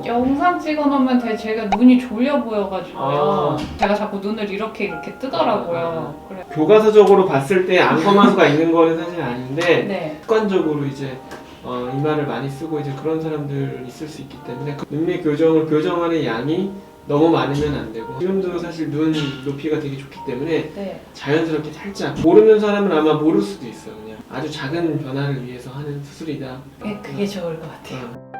영상 찍어놓으면 되게 제가 눈이 졸려 보여가지고요. 제가 자꾸 눈을 이렇게 뜨더라고요. 그래. 교과서적으로 봤을 때 안검하수가 있는 거는 사실 아닌데 네. 습관적으로 이제 이마를 많이 쓰고 이제 그런 사람들 있을 수 있기 때문에 그 눈밑 교정을 교정하는 양이 너무 많으면 안 되고, 지금도 사실 눈 높이가 되게 좋기 때문에 네. 자연스럽게 살짝, 모르는 사람은 아마 모를 수도 있어요. 그냥 아주 작은 변화를 위해서 하는 수술이다. 네, 그게 좋을 것 같아요.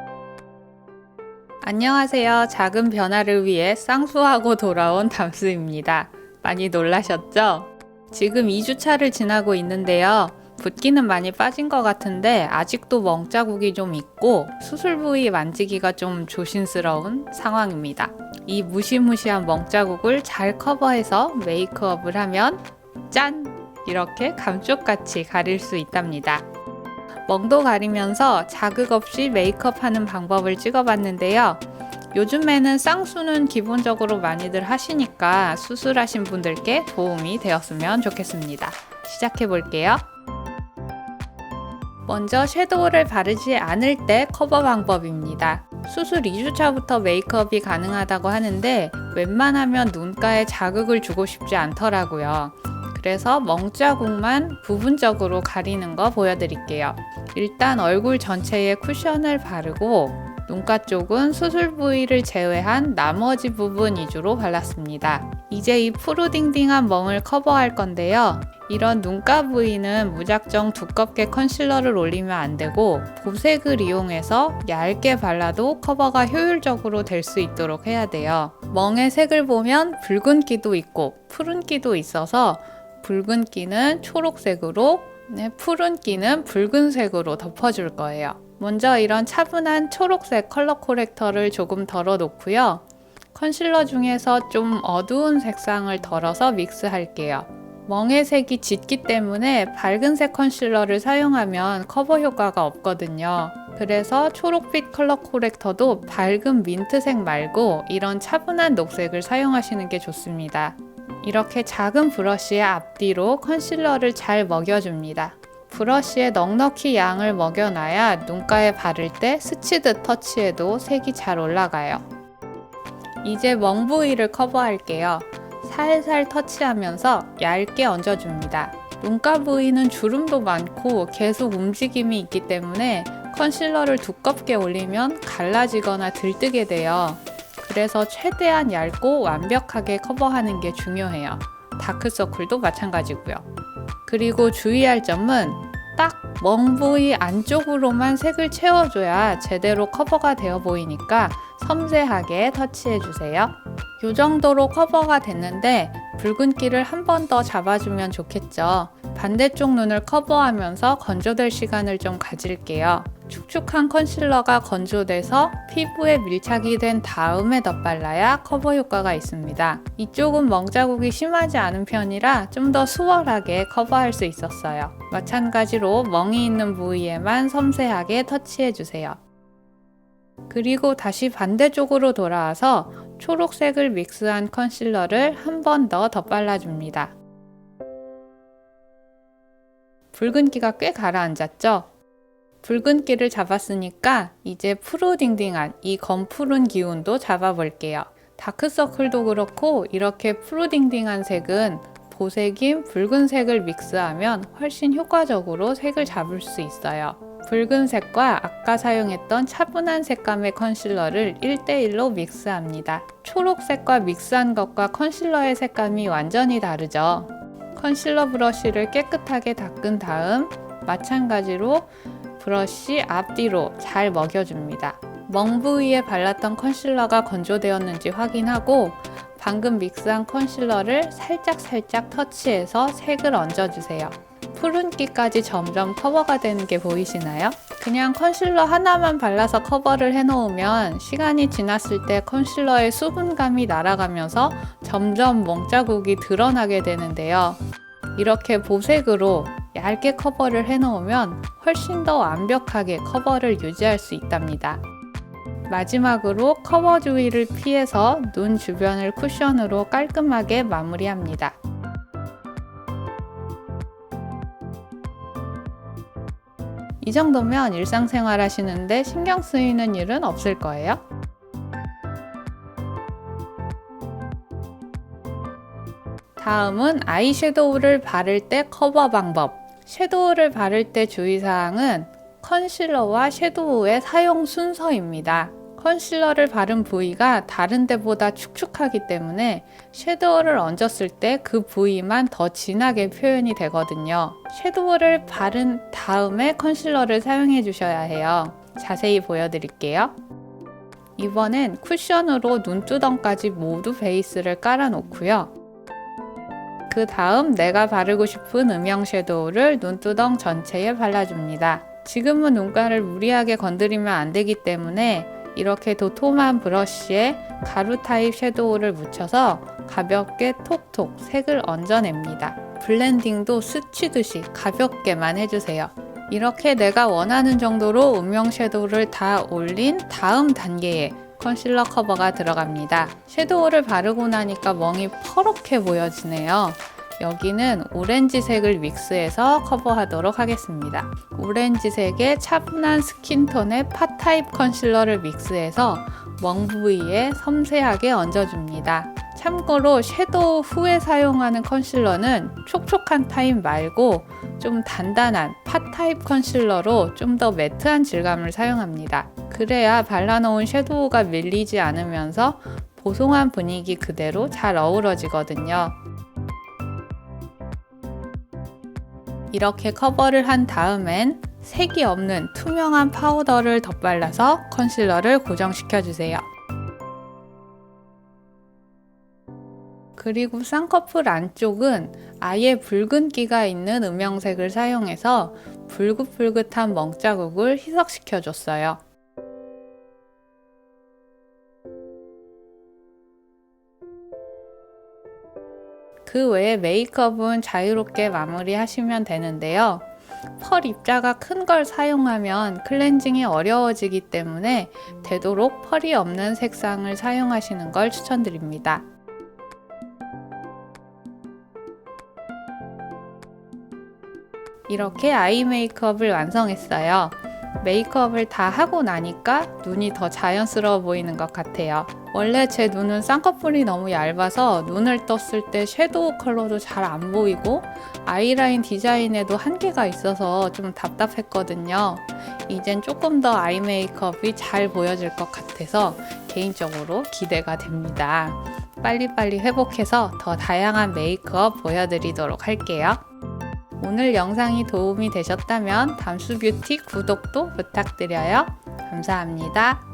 안녕하세요. 작은 변화를 위해 쌍수하고 돌아온 담수입니다. 많이 놀라셨죠? 지금 2주차를 지나고 있는데요. 붓기는 많이 빠진 것 같은데 아직도 멍자국이 좀 있고 수술 부위 만지기가 좀 조심스러운 상황입니다. 이 무시무시한 멍자국을 잘 커버해서 메이크업을 하면 짠! 이렇게 감쪽같이 가릴 수 있답니다. 멍도 가리면서 자극 없이 메이크업 하는 방법을 찍어봤는데요. 요즘에는 쌍수는 기본적으로 많이들 하시니까 수술하신 분들께 도움이 되었으면 좋겠습니다. 시작해 볼게요. 먼저 섀도우를 바르지 않을 때 커버 방법입니다. 수술 2주차부터 메이크업이 가능하다고 하는데 웬만하면 눈가에 자극을 주고 싶지 않더라고요. 그래서 멍자국만 부분적으로 가리는 거 보여드릴게요. 일단 얼굴 전체에 쿠션을 바르고 눈가 쪽은 수술 부위를 제외한 나머지 부분 위주로 발랐습니다. 이제 이 푸르딩딩한 멍을 커버할 건데요. 이런 눈가 부위는 무작정 두껍게 컨실러를 올리면 안 되고 보색을 이용해서 얇게 발라도 커버가 효율적으로 될 수 있도록 해야 돼요. 멍의 색을 보면 붉은기도 있고 푸른기도 있어서 붉은기는 초록색으로, 푸른기는 붉은색으로 덮어줄 거예요. 먼저 이런 차분한 초록색 컬러 코렉터를 조금 덜어 놓고요. 컨실러 중에서 좀 어두운 색상을 덜어서 믹스할게요. 멍의 색이 짙기 때문에 밝은색 컨실러를 사용하면 커버 효과가 없거든요. 그래서 초록빛 컬러 코렉터도 밝은 민트색 말고 이런 차분한 녹색을 사용하시는 게 좋습니다. 이렇게 작은 브러쉬의 앞뒤로 컨실러를 잘 먹여줍니다. 브러쉬에 넉넉히 양을 먹여놔야 눈가에 바를 때 스치듯 터치해도 색이 잘 올라가요. 이제 멍 부위를 커버할게요. 살살 터치하면서 얇게 얹어줍니다. 눈가 부위는 주름도 많고 계속 움직임이 있기 때문에 컨실러를 두껍게 올리면 갈라지거나 들뜨게 돼요. 그래서 최대한 얇고 완벽하게 커버하는 게 중요해요. 다크서클도 마찬가지고요. 그리고 주의할 점은 딱 멍 부위 안쪽으로만 색을 채워줘야 제대로 커버가 되어 보이니까 섬세하게 터치해주세요. 이 정도로 커버가 됐는데 붉은기를 한 번 더 잡아주면 좋겠죠. 반대쪽 눈을 커버하면서 건조될 시간을 좀 가질게요. 축축한 컨실러가 건조돼서 피부에 밀착이 된 다음에 덧발라야 커버 효과가 있습니다. 이쪽은 멍자국이 심하지 않은 편이라 좀 더 수월하게 커버할 수 있었어요. 마찬가지로 멍이 있는 부위에만 섬세하게 터치해주세요. 그리고 다시 반대쪽으로 돌아와서 초록색을 믹스한 컨실러를 한 번 더 덧발라줍니다. 붉은기가 꽤 가라앉았죠? 붉은기를 잡았으니까 이제 푸르딩딩한 이 검푸른 기운도 잡아볼게요. 다크서클도 그렇고 이렇게 푸르딩딩한 색은 보색인 붉은색을 믹스하면 훨씬 효과적으로 색을 잡을 수 있어요. 붉은색과 아까 사용했던 차분한 색감의 컨실러를 1대1로 믹스합니다. 초록색과 믹스한 것과 컨실러의 색감이 완전히 다르죠. 컨실러 브러쉬를 깨끗하게 닦은 다음 마찬가지로 브러쉬 앞뒤로 잘 먹여줍니다. 멍 부위에 발랐던 컨실러가 건조되었는지 확인하고 방금 믹스한 컨실러를 살짝 터치해서 색을 얹어주세요. 푸른기까지 점점 커버가 되는 게 보이시나요? 그냥 컨실러 하나만 발라서 커버를 해놓으면 시간이 지났을 때 컨실러의 수분감이 날아가면서 점점 멍자국이 드러나게 되는데요. 이렇게 보색으로 얇게 커버를 해놓으면 훨씬 더 완벽하게 커버를 유지할 수 있답니다. 마지막으로 커버 주위를 피해서 눈 주변을 쿠션으로 깔끔하게 마무리합니다. 이 정도면 일상생활 하시는데 신경 쓰이는 일은 없을 거예요. 다음은 아이섀도우를 바를 때 커버 방법. 섀도우를 바를 때 주의사항은 컨실러와 섀도우의 사용 순서입니다. 컨실러를 바른 부위가 다른 데보다 축축하기 때문에 섀도우를 얹었을 때 그 부위만 더 진하게 표현이 되거든요. 섀도우를 바른 다음에 컨실러를 사용해 주셔야 해요. 자세히 보여드릴게요. 이번엔 쿠션으로 눈두덩까지 모두 베이스를 깔아 놓고요. 그 다음 내가 바르고 싶은 음영 섀도우를 눈두덩 전체에 발라줍니다. 지금은 눈가를 무리하게 건드리면 안 되기 때문에 이렇게 도톰한 브러쉬에 가루 타입 섀도우를 묻혀서 가볍게 톡톡 색을 얹어냅니다. 블렌딩도 스치듯이 가볍게만 해주세요. 이렇게 내가 원하는 정도로 음영 섀도우를 다 올린 다음 단계에 컨실러 커버가 들어갑니다. 섀도우를 바르고 나니까 멍이 퍼렇게 보여지네요. 여기는 오렌지색을 믹스해서 커버하도록 하겠습니다. 오렌지색의 차분한 스킨톤의 팟 타입 컨실러를 믹스해서 멍 부위에 섬세하게 얹어줍니다. 참고로 섀도우 후에 사용하는 컨실러는 촉촉한 타입 말고 좀 단단한 팟 타입 컨실러로 좀 더 매트한 질감을 사용합니다. 그래야 발라놓은 섀도우가 밀리지 않으면서 보송한 분위기 그대로 잘 어우러지거든요. 이렇게 커버를 한 다음엔 색이 없는 투명한 파우더를 덧발라서 컨실러를 고정시켜주세요. 그리고 쌍꺼풀 안쪽은 아예 붉은기가 있는 음영색을 사용해서 붉긋붉긋한 멍자국을 희석시켜줬어요. 그 외에 메이크업은 자유롭게 마무리하시면 되는데요. 펄 입자가 큰 걸 사용하면 클렌징이 어려워지기 때문에 되도록 펄이 없는 색상을 사용하시는 걸 추천드립니다. 이렇게 아이 메이크업을 완성했어요. 메이크업을 다 하고 나니까 눈이 더 자연스러워 보이는 것 같아요. 원래 제 눈은 쌍꺼풀이 너무 얇아서 눈을 떴을 때 섀도우 컬러도 잘 안 보이고 아이라인 디자인에도 한계가 있어서 좀 답답했거든요. 이젠 조금 더 아이 메이크업이 잘 보여질 것 같아서 개인적으로 기대가 됩니다. 빨리빨리 회복해서 더 다양한 메이크업 보여드리도록 할게요. 오늘 영상이 도움이 되셨다면 담수뷰티 구독도 부탁드려요. 감사합니다.